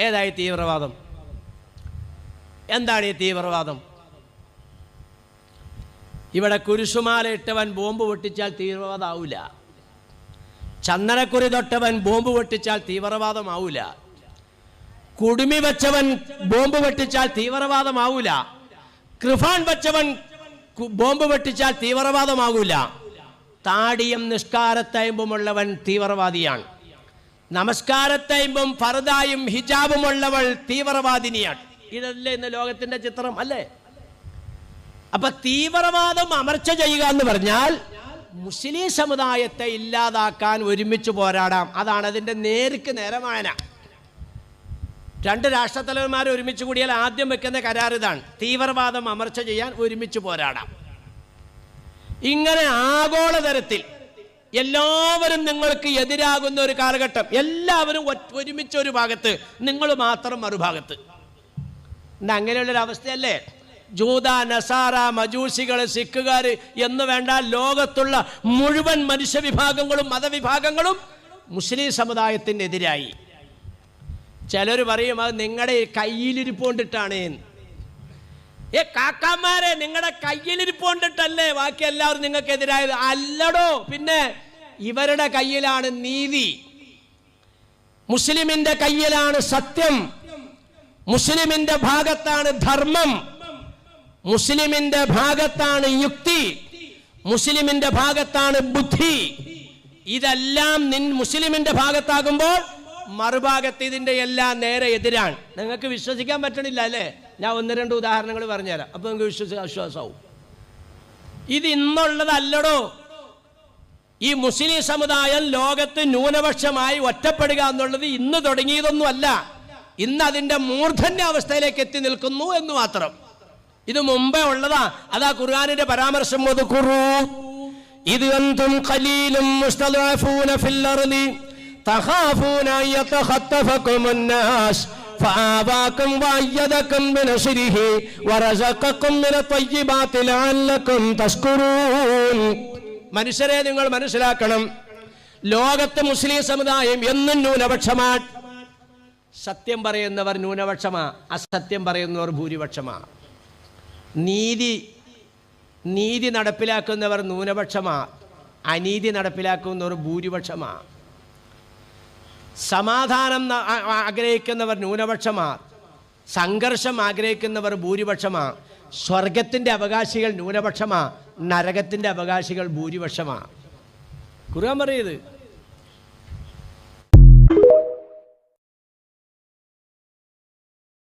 ഏതായി തീവ്രവാദം? എന്താണ് ഈ തീവ്രവാദം? ഇവിടെ കുരിശുമാല ഇട്ടവൻ ബോംബ് പൊട്ടിച്ചാൽ തീവ്രവാദമാവില്ല. ചന്ദനക്കുറി തൊട്ടവൻ ബോംബ് പൊട്ടിച്ചാൽ തീവ്രവാദമാവില്ല. കുടുമി വെച്ചവൻ ബോംബ് പൊട്ടിച്ചാൽ തീവ്രവാദമാവില്ല. കൃഫാൻ വെച്ചവൻ ബോംബ് പൊട്ടിച്ചാൽ തീവ്രവാദമാവില്ല. താടിയും നിസ്കാരത്തയമ്പുമുള്ളവൻ തീവ്രവാദിയാണ്. നമസ്കാരത്തയമ്പും ഫർദായും ഹിജാബുമുള്ളവൾ തീവ്രവാദിനിയാണ്. ഇതല്ലേ ഇന്ന് ലോകത്തിന്റെ ചിത്രം അല്ലേ? അപ്പൊ തീവ്രവാദം അമർച്ച ചെയ്യുക എന്ന് പറഞ്ഞാൽ മുസ്ലിം സമുദായത്തെ ഇല്ലാതാക്കാൻ ഒരുമിച്ച് പോരാടാം. അതാണ് അതിന്റെ നേർക്ക് നേരമായന. രണ്ട് രാഷ്ട്രത്തലവന്മാർ ഒരുമിച്ച് കൂടിയാൽ ആദ്യം വെക്കുന്ന കരാർ ഇതാണ്: തീവ്രവാദം അമർച്ച ചെയ്യാൻ ഒരുമിച്ച് പോരാടാം. ഇങ്ങനെ ആഗോളതലത്തിൽ എല്ലാവരും നിങ്ങൾക്ക് എതിരാകുന്ന ഒരു കാലഘട്ടം, എല്ലാവരും ഒരുമിച്ച് ഒരു ഭാഗത്ത്, നിങ്ങൾ മാത്രം മറുഭാഗത്ത്. അങ്ങനെയുള്ളൊരവസ്ഥയല്ലേ? ജൂത, നസാറ, മജൂസികൾ, സിഖുകാർ എന്ന് വേണ്ട ലോകത്തുള്ള മുഴുവൻ മനുഷ്യവിഭാഗങ്ങളും മതവിഭാഗങ്ങളും മുസ്ലിം സമുദായത്തിനെതിരായി. ചിലർ പറയും അത് നിങ്ങളുടെ കയ്യിലിരിപ്പോണ്ടിട്ടാണ്. കാക്കാമാരെ, നിങ്ങളുടെ കയ്യിലിരിപ്പോണ്ടിട്ടല്ലേ ബാക്കി എല്ലാവരും നിങ്ങൾക്കെതിരായത്? അല്ലടോ, പിന്നെ ഇവരുടെ കയ്യിലാണ് നീതി, മുസ്ലിമിന്റെ കയ്യിലാണ് സത്യം, മുസ്ലിമിന്റെ ഭാഗത്താണ് ധർമ്മം, മുസ്ലിമിന്റെ ഭാഗത്താണ് യുക്തി, മുസ്ലിമിന്റെ ഭാഗത്താണ് ബുദ്ധി. ഇതെല്ലാം മുസ്ലിമിന്റെ ഭാഗത്താകുമ്പോൾ മറുഭാഗത്ത് ഇതിന്റെ എല്ലാം നേരെ എതിരാണ്. നിങ്ങൾക്ക് വിശ്വസിക്കാൻ പറ്റണില്ല അല്ലേ? ഞാൻ ഒന്ന് രണ്ട് ഉദാഹരണങ്ങൾ പറഞ്ഞുതരാം, അപ്പൊ നിങ്ങൾക്ക് വിശ്വാസമാവും. ഇത് ഇന്നുള്ളതല്ലടോ. ഈ മുസ്ലിം സമുദായം ലോകത്ത് ന്യൂനപക്ഷമായി ഒറ്റപ്പെടുക എന്നുള്ളത് ഇന്ന് തുടങ്ങിയതൊന്നും അല്ല. ഇന്ന് അതിന്റെ മൂർധന്യ അവസ്ഥയിലേക്ക് എത്തി നിൽക്കുന്നു എന്ന് മാത്രം. ഇത് മുമ്പേ ഉള്ളതാ. അതാ ഖുർആനിന്റെ പരാമർശം. ഇത് അൻതും ഖലീലും മുസ്തദഅഫൂന ഫിൽ അർളി തഖാഫൂന യതഖത്തഫകും അന്നാസ് ഫആവാകും വഅയ്യദകും ബിനസ്രിഹി വറസഖകും മിന ത്വയ്യിബാതി ലഅല്ലകും തഷ്കുറൂൻ. മനുഷ്യരെ, നിങ്ങൾ മനസ്സിലാക്കണം, ലോകത്ത് മുസ്ലിം സമുദായം എന്നും ന്യൂനപക്ഷമാണ്. സത്യം പറയുന്നവർ ന്യൂനപക്ഷമാ, അസത്യം പറയുന്നവർ ഭൂരിപക്ഷമാ. നീതി നടപ്പിലാക്കുന്നവർ ന്യൂനപക്ഷമാ, അനീതി നടപ്പിലാക്കുന്നവർ ഭൂരിപക്ഷമാ. സമാധാനം ആഗ്രഹിക്കുന്നവർ ന്യൂനപക്ഷമാ, സംഘർഷം ആഗ്രഹിക്കുന്നവർ ഭൂരിപക്ഷമാ. സ്വർഗത്തിന്റെ അവകാശികൾ ന്യൂനപക്ഷമാ, നരകത്തിന്റെ അവകാശികൾ ഭൂരിപക്ഷമാ. ഖുർആൻ പറയുന്നത്